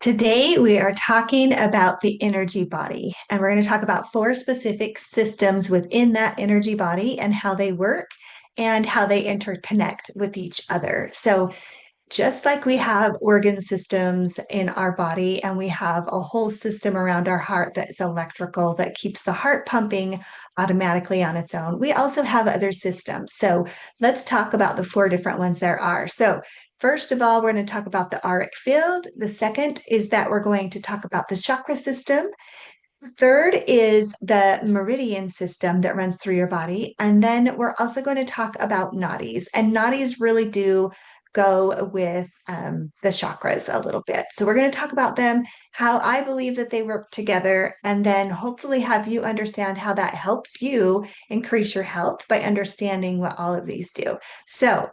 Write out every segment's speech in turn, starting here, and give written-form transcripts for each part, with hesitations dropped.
Today, we are talking about the energy body, and we're going to talk about four specific systems within that energy body and how they work and how they interconnect with each other. So, just like we have organ systems in our body, and we have a whole system around our heart that's electrical that keeps the heart pumping automatically on its own, we also have other systems. So, let's talk about the four different ones there are. So, first of all, we're going to talk about the auric field. The second is that we're going to talk about the chakra system. Third is the meridian system that runs through your body. And then we're also going to talk about nadis. And nadis really do go with the chakras a little bit. So we're going to talk about them, how I believe that they work together, and then hopefully have you understand how that helps you increase your health by understanding what all of these do. So,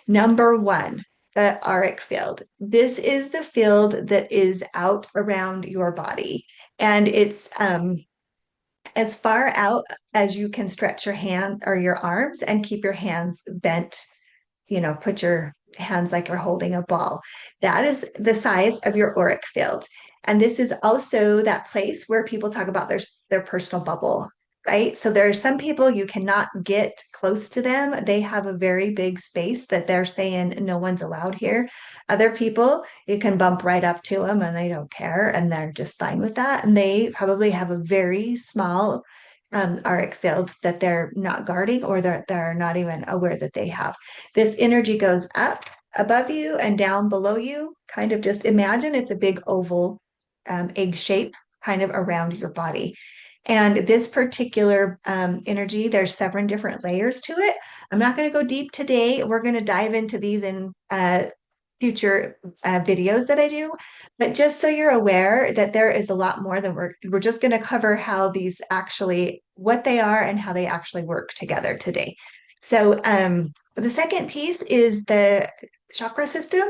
number one, the auric field. This is the field that is out around your body, and it's as far out as you can stretch your hand or your arms and keep your hands bent. Put your hands like you're holding a ball. That is the size of your auric field. And this is also that place where people talk about their personal bubble, right? So there are some people you cannot get close to them. They have a very big space that they're saying no one's allowed here. Other people, you can bump right up to them and they don't care and they're just fine with that. And they probably have a very small auric field that they're not guarding, or that they're not even aware that they have. This energy goes up above you and down below you. Kind of just imagine it's a big oval egg shape kind of around your body. And this particular energy, there's 7 different layers to it. I'm not going to go deep today. We're going to dive into these in future videos that I do. But just so you're aware that there is a lot more than we're just going to cover how these actually, what they are and how they actually work together today. So the second piece is the chakra system.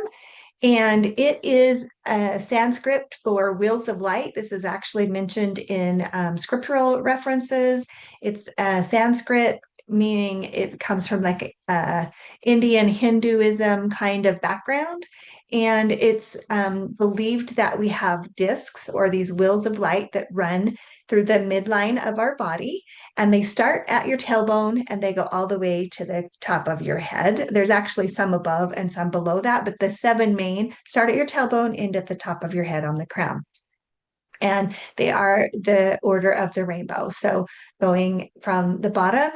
And it is Sanskrit for wheels of light. This is actually mentioned in scriptural references. It's Sanskrit, meaning it comes from like Indian Hinduism kind of background. And it's believed that we have discs, or these wheels of light, that run through the midline of our body. And they start at your tailbone and they go all the way to the top of your head. There's actually some above and some below that, but the 7 main start at your tailbone, end at the top of your head on the crown. And they are the order of the rainbow. So going from the bottom,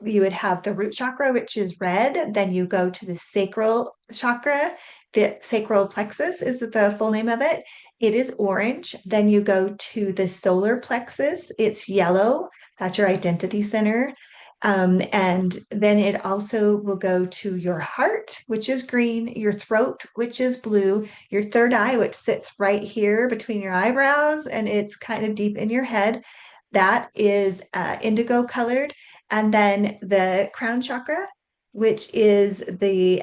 you would have the root chakra, which is red. Then you go to the sacral chakra. The sacral plexus is the full name of it. It is orange. Then you go to the solar plexus. It's yellow. That's your identity center. And then it also will go to your heart, which is green, your throat, which is blue, your third eye, which sits right here between your eyebrows, and it's kind of deep in your head. That is indigo colored. And then the crown chakra, which is the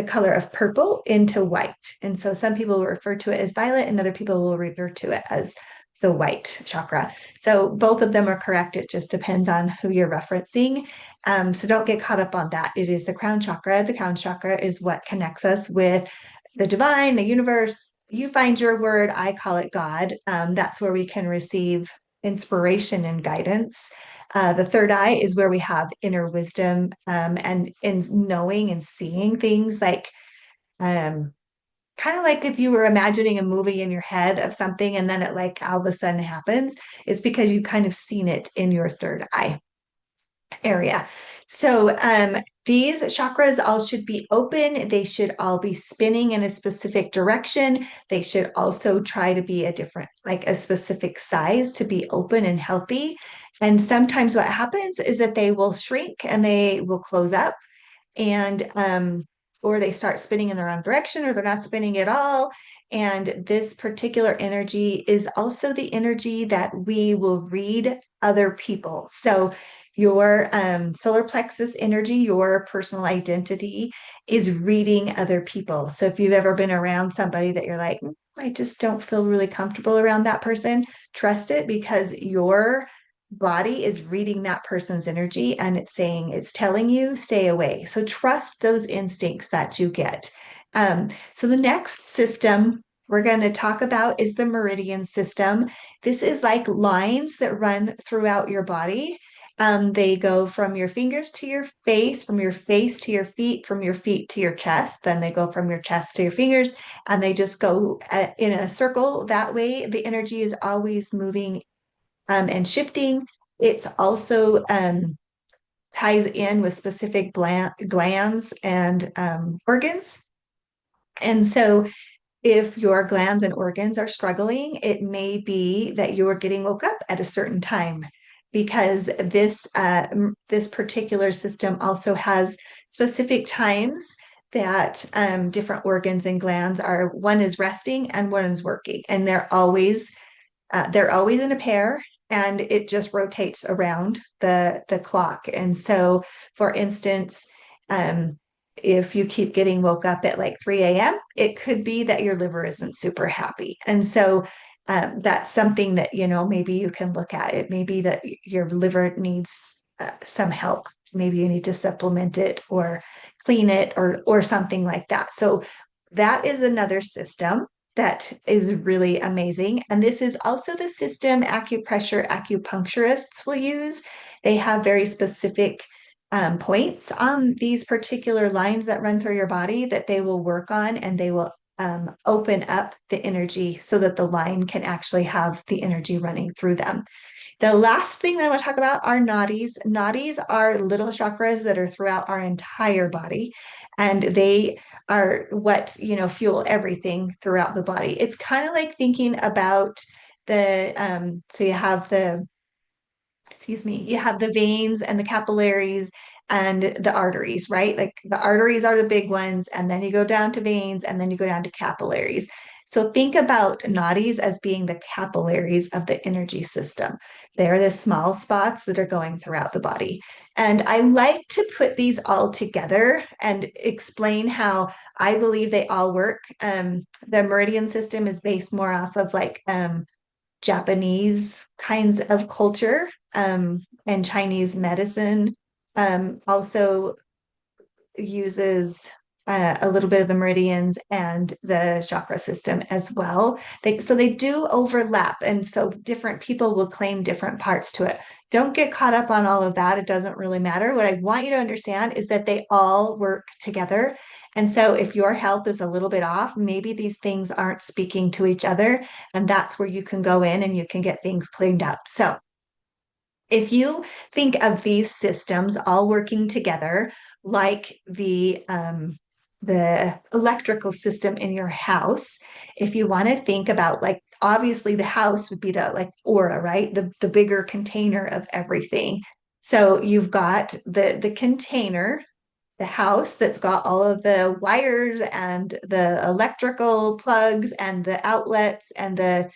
color of purple into white. And so some people will refer to it as violet, and other people will refer to it as the white chakra. So both of them are correct. It just depends on who you're referencing. So don't get caught up on that. It is the crown chakra. The crown chakra is what connects us with the divine, the universe. You find your word, I call it God. That's where we can receive inspiration and guidance. The third eye is where we have inner wisdom, and in knowing and seeing things like um, kind of like if you were imagining a movie in your head of something and then it like all of a sudden happens. It's because you kind of seen it in your third eye area. So these chakras all should be open. They should all be spinning in a specific direction. They should also try to be like a specific size to be open and healthy. And sometimes what happens is that they will shrink and they will close up, and or they start spinning in the wrong direction, or they're not spinning at all. And this particular energy is also the energy that we will read other people. So your solar plexus energy, your personal identity, is reading other people. So if you've ever been around somebody that you're like, I just don't feel really comfortable around that person, trust it, because your body is reading that person's energy and it's telling you, stay away. So trust those instincts that you get. So the next system we're going to talk about is the meridian system. This is like lines that run throughout your body. They go from your fingers to your face, from your face to your feet, from your feet to your chest. Then they go from your chest to your fingers, and they just go in a circle. That way, the energy is always moving and shifting. It's also ties in with specific glands and organs. And so if your glands and organs are struggling, it may be that you are getting woke up at a certain time because this particular system also has specific times that different organs and glands are one is resting and one is working, and they're always in a pair, and it just rotates around the clock. And so, for instance, um, if you keep getting woke up at like 3 a.m., it could be that your liver isn't super happy. And so that's something that, maybe you can look at. It may be that your liver needs some help. Maybe you need to supplement it or clean it or something like that. So that is another system that is really amazing. And this is also the system acupressure acupuncturists will use. They have very specific points on these particular lines that run through your body that they will work on, and they will open up the energy so that the line can actually have the energy running through them. The last thing that I want to talk about are nadis. Nadis are little chakras that are throughout our entire body, and they are what, fuel everything throughout the body. It's kind of like thinking about so you have you have the veins and the capillaries and the arteries, right? Like the arteries are the big ones, and then you go down to veins, and then you go down to capillaries. So think about nadis as being the capillaries of the energy system. They're the small spots that are going throughout the body. And I like to put these all together and explain how I believe they all work. The meridian system is based more off of like Japanese kinds of culture, and Chinese medicine also uses a little bit of the meridians and the chakra system as well. So they do overlap, and so different people will claim different parts to it. Don't get caught up on all of that. It doesn't really matter. What I want you to understand is that they all work together. And so if your health is a little bit off, maybe these things aren't speaking to each other, and that's where you can go in and you can get things cleaned up. So if you think of these systems all working together, like the electrical system in your house, if you want to think about, like, obviously the house would be the like aura, right? The bigger container of everything. So you've got the container, the house that's got all of the wires and the electrical plugs and the outlets and the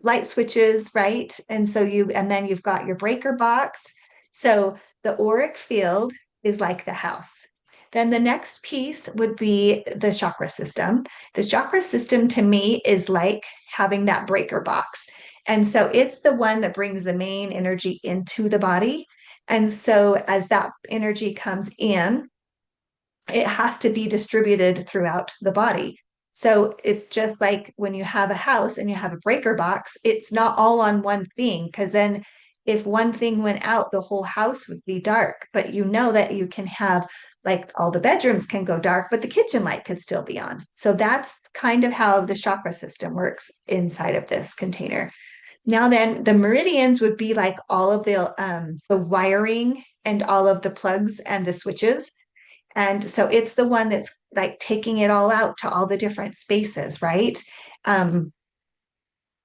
light switches, right? And then you've got your breaker box. So the auric field is like the house. Then the next piece would be the chakra system. The chakra system to me is like having that breaker box. And so it's the one that brings the main energy into the body. And so as that energy comes in, it has to be distributed throughout the body. So it's just like when you have a house and you have a breaker box, it's not all on one thing, because then if one thing went out, the whole house would be dark. But you know that you can have, like, all the bedrooms can go dark, but the kitchen light could still be on. So that's kind of how the chakra system works inside of this container. Now then, the meridians would be like all of the wiring and all of the plugs and the switches. And so it's the one that's like taking it all out to all the different spaces, right? Um,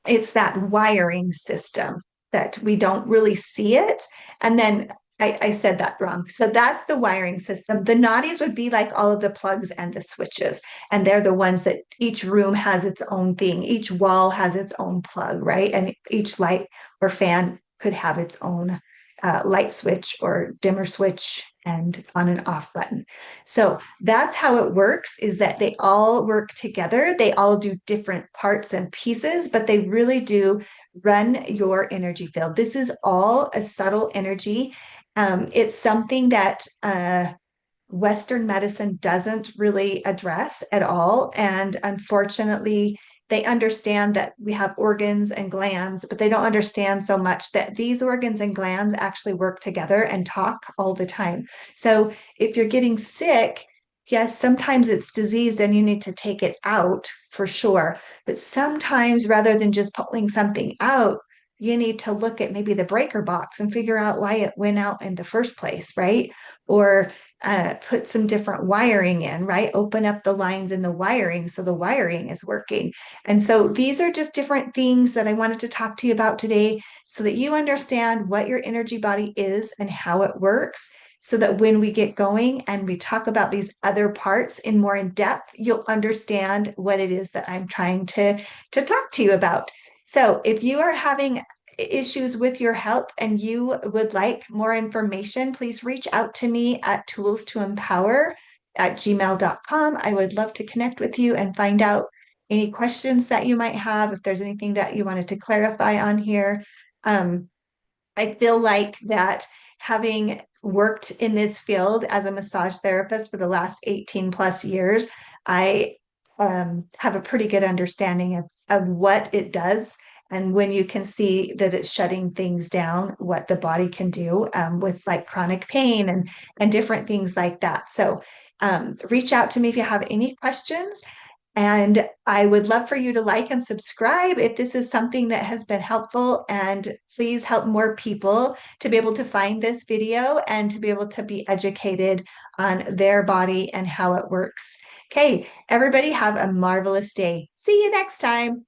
it's that wiring system that we don't really see it. And then I said that wrong. So that's the wiring system. The nadis would be like all of the plugs and the switches. And they're the ones that each room has its own thing. Each wall has its own plug, right? And each light or fan could have its own light switch or dimmer switch and on and off button. So that's how it works, is that they all work together. They all do different parts and pieces, but they really do run your energy field. This is all a subtle energy. It's something that Western medicine doesn't really address at all. And unfortunately, they understand that we have organs and glands, but they don't understand so much that these organs and glands actually work together and talk all the time. So if you're getting sick, yes, sometimes it's diseased and you need to take it out for sure. But sometimes rather than just pulling something out, you need to look at maybe the breaker box and figure out why it went out in the first place, right? Or put some different wiring in, right? Open up the lines in the wiring so the wiring is working. And so these are just different things that I wanted to talk to you about today so that you understand what your energy body is and how it works. So that when we get going and we talk about these other parts in more in depth, you'll understand what it is that I'm trying to talk to you about. So if you are having issues with your help and you would like more information, please reach out to me at toolstoempower@gmail.com. I would love to connect with you and find out any questions that you might have, if there's anything that you wanted to clarify on here. Um, I feel like that having worked in this field as a massage therapist for the last 18 plus years, I have a pretty good understanding of what it does. And when you can see that it's shutting things down, what the body can do with like chronic pain and different things like that. So reach out to me if you have any questions. And I would love for you to like and subscribe if this is something that has been helpful. And please help more people to be able to find this video and to be able to be educated on their body and how it works. Okay, everybody have a marvelous day. See you next time.